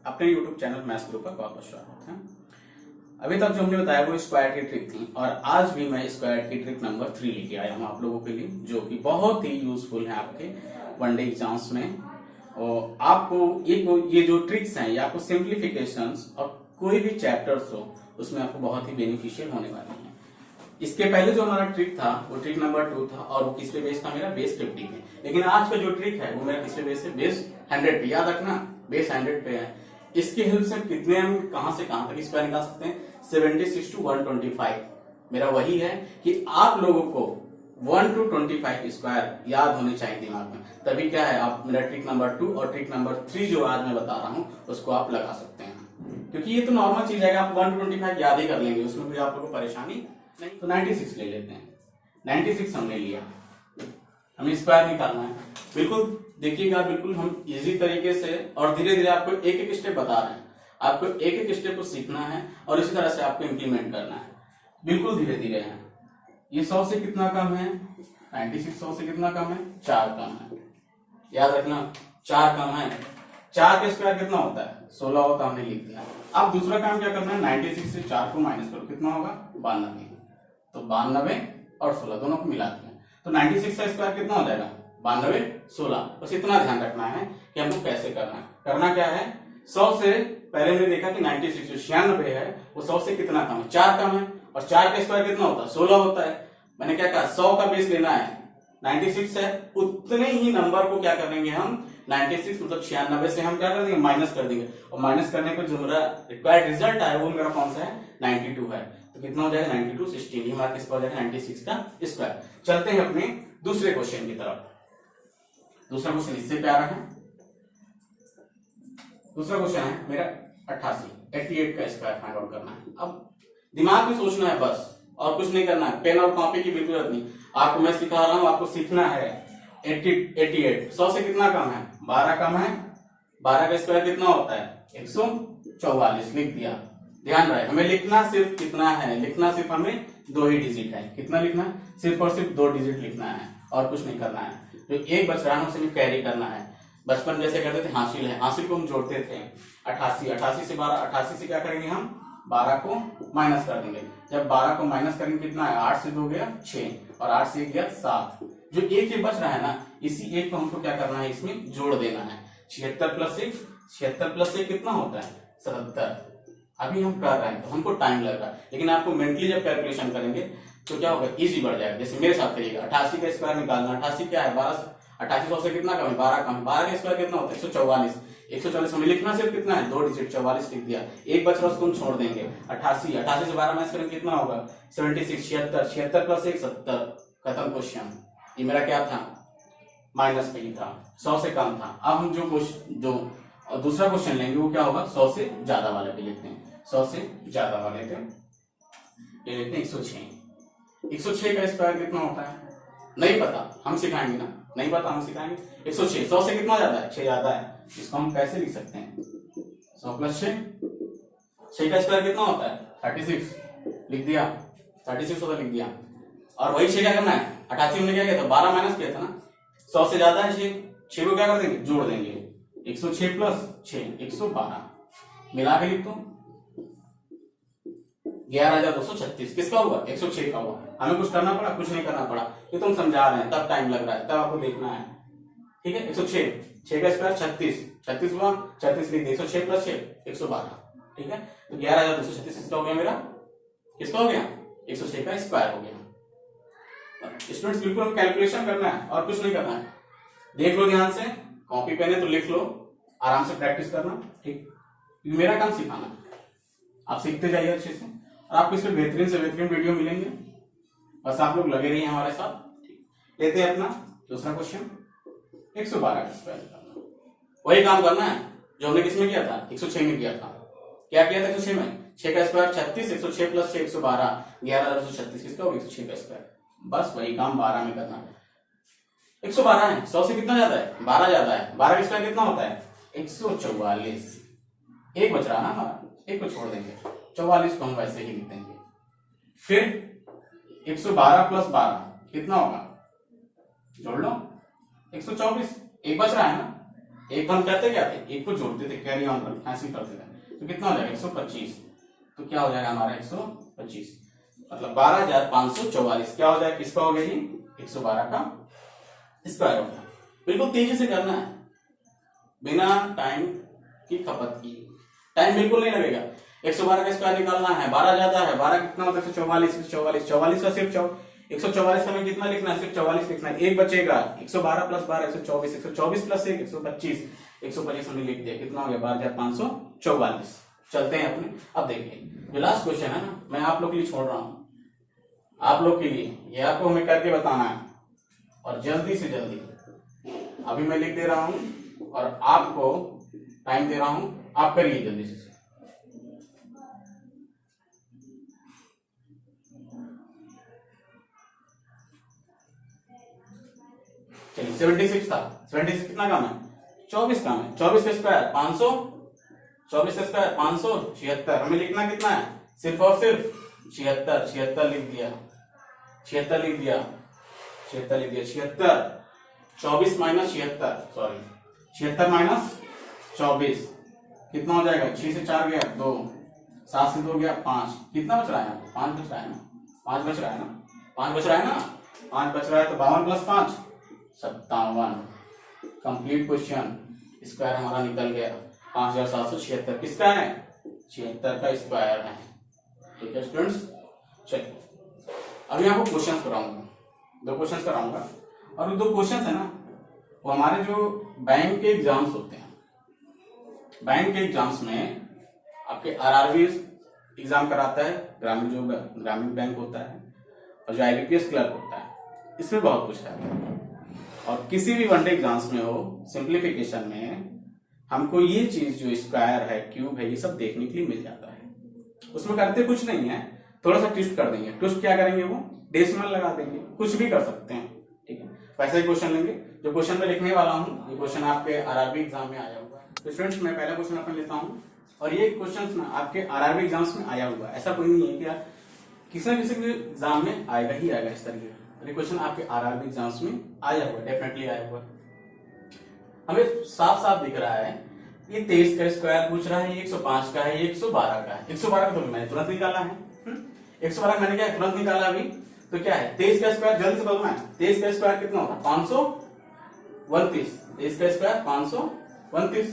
अपने YouTube channel maths group पर बहुत स्वागत है। अभी तक जो हमने बताया वो स्क्वायर की ट्रिक थी और आज भी मैं स्क्वायर की ट्रिक नंबर 3 लेके आया हूँ आप लोगों के लिए, जो कि बहुत ही यूजफुल है आपके वनडे एग्जाम्स में। और आपको ये जो ट्रिक्स हैं ये आपको सिंप्लीफिकेशंस और कोई भी चैप्टर्स हो उसमें आपको बहुत ही बेनिफिशियल होने वाली है। इसके पहले जो हमारा ट्रिक था वो ट्रिक नंबर 2 था और वो किस पे बेस था, मेरा बेस 50 पे। लेकिन आज का जो ट्रिक है वो मेरा किस पे बेस है, बेस 100 पे। याद रखना बेस 100 पे है। इसकी हेल्प से कितने हम कहां से कहां तक स्क्वायर निकाल सकते हैं, 76 to 125। मेरा वही है कि आप लोगों को 1 to 25 स्क्वायर याद होने चाहिए दिमाग में, तभी क्या है आप मेरा ट्रिक नंबर 2 और ट्रिक नंबर 3 जो आज मैं बता रहा हूं उसको आप लगा सकते हैं। क्योंकि ये तो नॉर्मल चीज है, आप 1 to 25 याद ही कर लेंगे, उसमें कोई आप लोगों को परेशानी नहीं। तो 96 ले लेते हैं। 96 हमने लिया, हमें स्क्वायर निकालना है। बिल्कुल देखिएगा, बिल्कुल हम इजी तरीके से और धीरे धीरे आपको एक एक स्टेप बता रहे हैं। आपको एक एक स्टेप को सीखना है और इसी तरह से आपको इम्प्लीमेंट करना है। बिल्कुल धीरे धीरे है। ये 100 से कितना कम है, 96 100 से कितना कम है, 4 कम है। याद रखना 4 कम है। 4 का स्क्वायर कितना होता है, 16 होता है, हमने लिख दिया। अब दूसरा काम क्या करना है, 96 से 4 को माइनस करो, कितना होगा 92। तो 92 और 16 दोनों को मिला दिया तो 96 का स्क्वायर कितना हो जाएगा, 92 16। बस इतना ध्यान रखना है कि हमको कैसे करना है। करना क्या है, 100 से पहले हमने देखा कि 96 जो 96 है वो 100 से कितना कम है, 4 कम है। और 4 का स्क्वायर कितना होता है, 16 होता है। मैंने क्या कहा, 100 का बेस लेना है, 96 है, उतने ही नंबर को क्या करेंगे हम 96 मतलब 96 से हम क्या कर देंगे, माइनस कर देंगे। और माइनस करने पर जो मेरा रिक्वायर्ड रिजल्ट आया वो मेरा कौन सा है, 92 है। तो कितना हो जाएगा 92 16, ये हमारा किसका हो जाएगा 96 का स्क्वायर। चलते हैं अपने दूसरे क्वेश्चन की तरफ। दूसरा क्वेश्चन इससे प्यारा है। दूसरा क्वेश्चन है मेरा 88 का स्क्वायर फाइंड आउट करना है। अब दिमाग में सोचना है बस, और कुछ नहीं करना है। पेन और कॉपी की बिल्कुल जरूरत नहीं, आपको मैं सिखा रहा हूं, आपको सीखना है। 88 100 से कितना कम है, 12 कम है। 12 का स्क्वायर कितना होता है, 144। लिख दिया। ध्यान रहे हमें लिखना सिर्फ कितना है, लिखना सिर्फ हमें 2 ही डिजिट है। कितना लिखना है, सिर्फ और सिर्फ 2 डिजिट लिखना है और कुछ नहीं करना है। जो एक बच रहा है उसे भी कैरी करना है। बचपन जैसे करते थे, हासिल है, हासिल को हम जोड़ते थे। 88 से 12, 88 से क्या करेंगे हम 12 को माइनस कर देंगे। जब 12 को माइनस करेंगे कितना है, 8 से 2 गया 6 और 8 से 1 गया 7। जो एक ही बच रहा है ना, इसी एक को हमको क्या करना है, इसमें जोड़ देना है। 76 प्लस 1, 76 प्लस 1 कितना होता है 77। अभी हम कर रहे हैं तो हमको टाइम लग रहा है, लेकिन आपको मेंटली जब कैलकुलेशन करेंगे तो क्या होगा, इजी बढ़ जाएगा। जैसे मेरे साथ करिएगा, 88 का स्क्वायर निकालना। 88 क्या है, 12 88 100 से कितना कम है, 12 कम है। 12 का स्क्वायर कितना होता है 144। 144 हमें लिखना सिर्फ कितना है, 2 डिजिट, 44 लिख दिया। एक बच रहा उसको हम छोड़ देंगे। 88 से 12 माइनस करेंगे कितना होगा 76, 76 प्लस 1 70। खत्म क्वेश्चन। ये मेरा क्या था, माइनस पे ही था, 100 से कम था। अब हम जो दूसरा क्वेश्चन लेंगे वो क्या होगा, 100 से ज्यादा वाले पे लेते हैं। 100 से ज्यादा वाले पे ले लेते हैं 106। 106 का स्क्वायर कितना होता है, नहीं पता, हम सिखाएंगे ना, नहीं पता हम सिखाएंगे। 106 100 से कितना ज्यादा है, 6 ज्यादा है। इसको हम कैसे लिख सकते हैं, 100 प्लस 6। 6 का स्क्वायर कितना होता है 36। लिख दिया, 36 होता लिख दिया। और वही 6 क्या करना है, 88 हमने क्या किया था, 12 माइनस किया था ना। 100 से ज्यादा है 6 को क्या कर देंगे, जोड़ देंगे। 106 प्लस 6 112 मिला के लिख दो, 11236। किसका हुआ, 106 का हुआ। हमें कुछ करना पड़ा, कुछ नहीं करना पड़ा, ये तुम समझा रहे हैं तब टाइम लग रहा है, तब आपको देखना है। ठीक है, 106, 6 का स्क्वायर 36, 36 हुआ, 36 लिख दिया। 106 प्लस 6 112। ठीक है, तो 11236 किसका हो गया, मेरा किसका हो गया, 106 का स्क्वायर हो गया। स्टूडेंट्स बिल्कुल हम कैलकुलेशन करना है और कुछ नहीं करना है। देख लो ध्यान से, कॉपी पेन है तो लिख लो, आराम से प्रैक्टिस करना। ठीक, मेरा काम सिखाना, आप सीखते जाइए अच्छे से और आपको इसमें बेहतरीन से बेहतरीन वीडियो मिलेंगे। बस आप लोग लगे रहिए हमारे साथ। लेते हैं अपना दूसरा क्वेश्चन, 112 का स्क्वायर निकालना। वही काम करना है जो हमने किसमें किया था, 106 में किया था। क्या किया था 106 में, 6 का स्क्वायर 36, 106 प्लस 6 112, 11236 किसका होगा 106 का स्क्वायर। बस वही काम 12 में करना है। 112 है, 100 से कितना ज्यादा है, 12 ज्यादा है। 12 का स्क्वायर कितना होता है 144। एक बच रहा ना हमारा, एक को छोड़ देंगे, 44 को हम वैसे ही लिख देंगे। फिर 112 प्लस 12 कितना होगा, जोड़ लो 124। एक बच रहा है ना, एक हम करते क्या थे, एक को जोड़ते थे, कैरी ऑन ऐसे करते थे, तो कितना हो जाएगा 125। तो क्या हो जाएगा हमारा 125, मतलब 12,544 क्या हो जाएगा, किसका हो गया ये 112 का स्क्वायर हो गया। बिल्कुल तेजी से करना है, बिना टाइम की खपत की, टाइम बिल्कुल नहीं लगेगा। 112 का स्क्वायर निकालना है, 12 जाता है, 12 कितना होता है 144 का सिर्फ 144 हमें कितना लिखना है, सिर्फ 44 लिखना है, एक बचेगा 112 प्लस 12 124 प्लस 1 125 हमने लिख दिया, कितना हो गया 12,544। चलते हैं अपने। अब देखिए जो लास्ट क्वेश्चन है ना, मैं आप लोग के लिए छोड़ रहा हूं, आप लोग के लिए, ये आपको हमें करके बताना है, और जल्दी से जल्दी अभी मैं लिख दे रहा हूं और आपको टाइम दे रहा हूं, आप करिए जल्दी से। चलिए 76 था, 76 कितना काम है, 24 काम है, 24 का स्क्वायर 500, 24 का स्क्वायर 576, हमें लिखना कितना है, सिर्फ और सिर्फ 76, 76 लिख दिया, 76 लिख दिया, 76 लिख दिया, 76, 24 माइनस 76, सॉरी 76 माइनस 24 कितना हो जाएगा, 6 से 4 गया 2, 7 से 2 गया 5, कितना बच रहा है, 5 बच रहा है ना, 5 बच रहा है ना, 5 बच रहा है ना, 5 बच रहा है, तो 52 प्लस 5 57। कंप्लीट क्वेश्चन, स्क्वायर हमारा निकल गया 5776, किसका है 76 का स्क्वायर है। ठीक है स्टूडेंट्स, चलिए अभी आपको क्वेश्चंस कराऊंगा, 2 क्वेश्चंस कराऊंगा, और वो 2 क्वेश्चंस है ना, वो हमारे जो बैंक के एग्जाम्स होते हैं, बैंक के एग्जाम्स में आपके आरआरबी एग्जाम कराता है, ग्रामीण बैंक होता है, और जो आईबीपीएस क्लर्क होता है, इसमें बहुत कुछ है। और किसी भी वनडे एग्जाम्स में हो, सिंप्लीफिकेशन में हमको ये चीज जो स्क्वायर है, क्यूब है, ये सब देखने के लिए मिल जाता है। उसमें करते कुछ नहीं है, थोड़ा सा ट्विस्ट कर देंगे, ट्विस्ट क्या करेंगे, वो डेसिमल लगा देंगे, कुछ भी कर सकते हैं। ठीक है, वैसा ही क्वेश्चन लेंगे, जो क्वेश्चन मैं लिखने वाला हूँ, ये क्वेश्चन आपके आरआरबी एग्जाम में आया हुआ है। तो स्टूडेंट्स मैं पहला क्वेश्चन अपन लेता हूँ, और ये क्वेश्चन आपके आरआरबी एग्जाम्स में आया हुआ है, ऐसा कोई नहीं है कि किसी न किसी के एग्जाम में आएगा ही आएगा इस तरीके का। ये क्वेश्चन आपके आरआरबी एग्जाम्स में आया हुआ है, डेफिनेटली आया हुआ है। हमें साफ साफ दिख रहा है, ये 23 का स्क्वायर पूछ रहा है, ये 105 का है, ये 112 का है। 112 का तो मैंने तुरंत निकाला है, 112 मैंने क्या तुरंत निकाला अभी, तो क्या है 23 का स्क्वायर, जल्दी से बोलना है, 23 का स्क्वायर कितना होगा 529, 23 का स्क्वायर 529,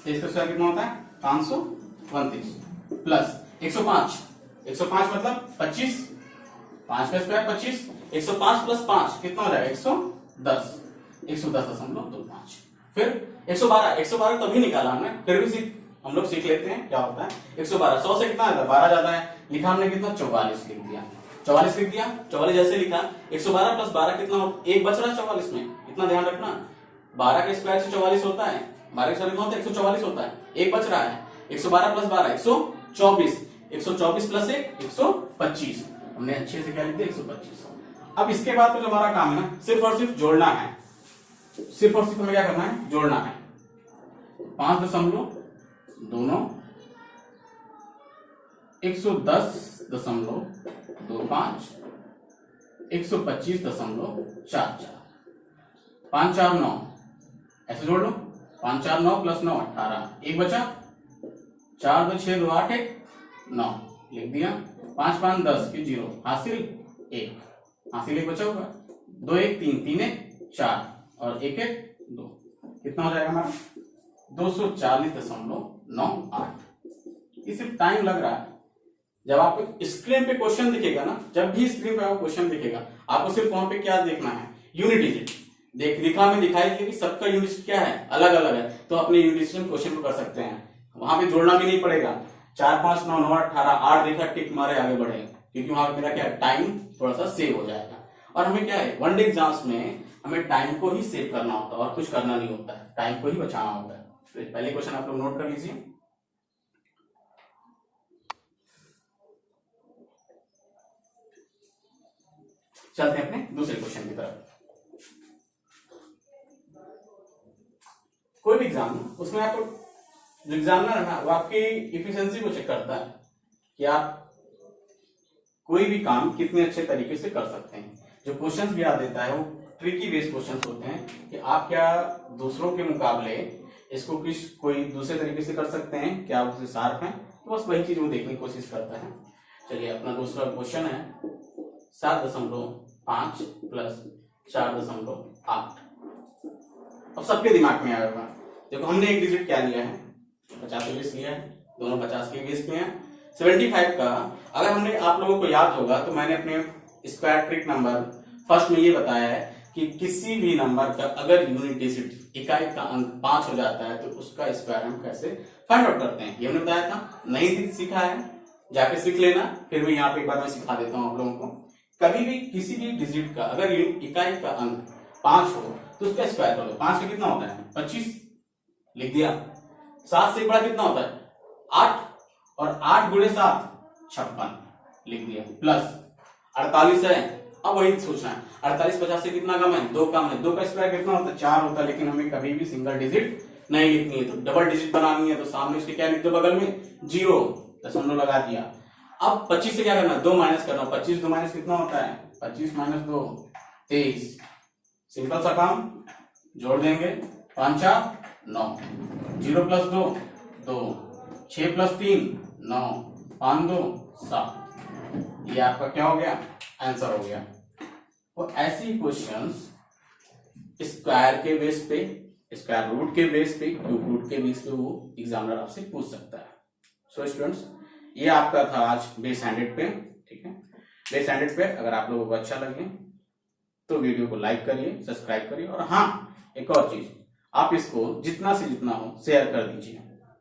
23 का स्क्वायर कितना होता है 529 प्लस 105, 105 मतलब 25, 5 का स्क्वायर 25, 105 प्लस 5 कितना हो जाएगा 110, 110.25। फिर 112, 112 तभी निकाला हमने, फिर भी हम लोग सीख लेते हैं क्या होता है 112, 100 से कितना आता है 12 जाता है, लिखा हमने कितना 44 लिख दिया, 44 लिख दिया, 44 जैसे लिखा, 112 प्लस 12 कितना, एक बच रहा है 44 में, इतना ध्यान रखना, 12 का स्क्वायर से 44 होता है, 12 का स्क्वायर कितना होता है 144 होता है, एक बच रहा है, 112 प्लस 12 124, 124 प्लस 1 125, हमने अच्छे से क्या लिख दिया 125। अब इसके बाद तो जो हमारा काम है ना, सिर्फ और सिर्फ जोड़ना है, सिर्फ और सिर्फ हमें क्या करना है जोड़ना है, 5.29 110.25 125.44, 5 4 9 ऐसे जोड़ लो, 5 4 9 प्लस 9 18, एक बचा, 4 2 6 2 8 1 9 लिख दिया, 5 5 10 की 0 हासिल 1 बचा होगा, 2 1 3 3 1 4 और 1 1 2, कितना हो जाएगा हमारा 240.98। ये सिर्फ टाइम लग रहा है, जब आपको स्क्रीन पे क्वेश्चन दिखेगा ना, जब भी स्क्रीन पे आपको क्वेश्चन दिखेगा, आपको सिर्फ वहां पे क्या देखना है यूनिट डिजिट, दिखा में दिखाई दे कि सबका यूनिट क्या है अलग अलग है, तो अपने यूनिट से क्वेश्चन को कर सकते हैं, वहां पे जोड़ना भी नहीं पड़ेगा, 4 5 9 9 18 8 देखा टिक मारे आगे बढ़े, क्योंकि वहां मेरा क्या टाइम थोड़ा सा सेव हो जाएगा। और हमें क्या है वनडे एग्जाम्स में हमें टाइम को ही सेव करना होता है और कुछ करना नहीं होता है, टाइम को ही बचाना होता है। तो पहले क्वेश्चन आप लोग नोट कर लीजिए, चलते हैं अपने दूसरे क्वेश्चन की तरफ। कोई भी एग्जाम उसमें आपको जो एग्जामिनर है ना, वो आपकी इफिशिएंसी को चेक करता है कि आप कोई भी काम कितने अच्छे तरीके से कर सकते हैं। जो क्वेश्चंस भी आ देता है वो ट्रिकी बेस्ड क्वेश्चंस होते हैं कि आप क्या दूसरों के मुकाबले इसको कोई दूसरे तरीके से कर सकते हैं, क्या उससे शार्प है, तो बस वही चीज वो देखने की कोशिश करता है। चलिए अपना दूसरा क्वेश्चन है 7.5 प्लस 4.8। अब सबके दिमाग में आएगा, देखो हमने एक डिजिट क्या लिया है, 50 के बेस लिया है, दोनों 50 के बेस पे हैं। 75 का अगर हमने, आप लोगों को याद होगा तो मैंने अपने स्क्वायर ट्रिक नंबर फर्स्ट में ये बताया है कि किसी भी नंबर का अगर यूनिट डिजिट इकाई का अंक 5 हो जाता है तो उसका स्क्वायर हम कैसे फाइंड आउट करते हैं, ये हमने बताया था। नहीं सीखा है जाके सीख लेना, फिर भी यहाँ पे एक बार मैं सिखा देता हूँ आप लोगों को। कभी भी किसी भी डिजिट का अगर इकाई का अंक 5 हो तो उसका स्क्वायर कर लो। 5 का कितना होता है 25, लिख दिया। 7 से बड़ा कितना होता है 8, और 8 गुणे 7 56, लिख दिया। प्लस 48 है, अब वही सोचना है 48 50 से कितना कम है 2 कम है। 2 का स्क्वायर कितना होता है 4 होता है, लेकिन हमें कभी भी सिंगल डिजिट नहीं लिखनी है, तो डबल डिजिट बनानी है तो सामने उसके क्या लिख दो, बगल में 0 दशमलव लगा दिया। अब 25 से क्या करना, 2 माइनस करना। 25 2 माइनस कितना होता है 25 माइनस 2 23। सिंपल सा काम, जोड़ देंगे 5 9, 0 प्लस 2 2, 6 प्लस 3 9, 5 2 7। ये आपका क्या हो गया, आंसर हो गया। तो ऐसी क्वेश्चंस स्क्वायर के बेस पे, स्क्वायर रूट के बेस पे, क्यूब रूट के बेस पे वो एग्जामिनर आपसे पूछ सकता है। सो स्टूडेंट्स, ये आपका था आज बेस हैंडेड पे, ठीक है। बेस हैंडेड पे अगर आप लोगों को अच्छा लगे तो वीडियो को लाइक करिए, सब्सक्राइब करिए, और हाँ एक और चीज, आप इसको जितना से जितना हो शेयर कर दीजिए।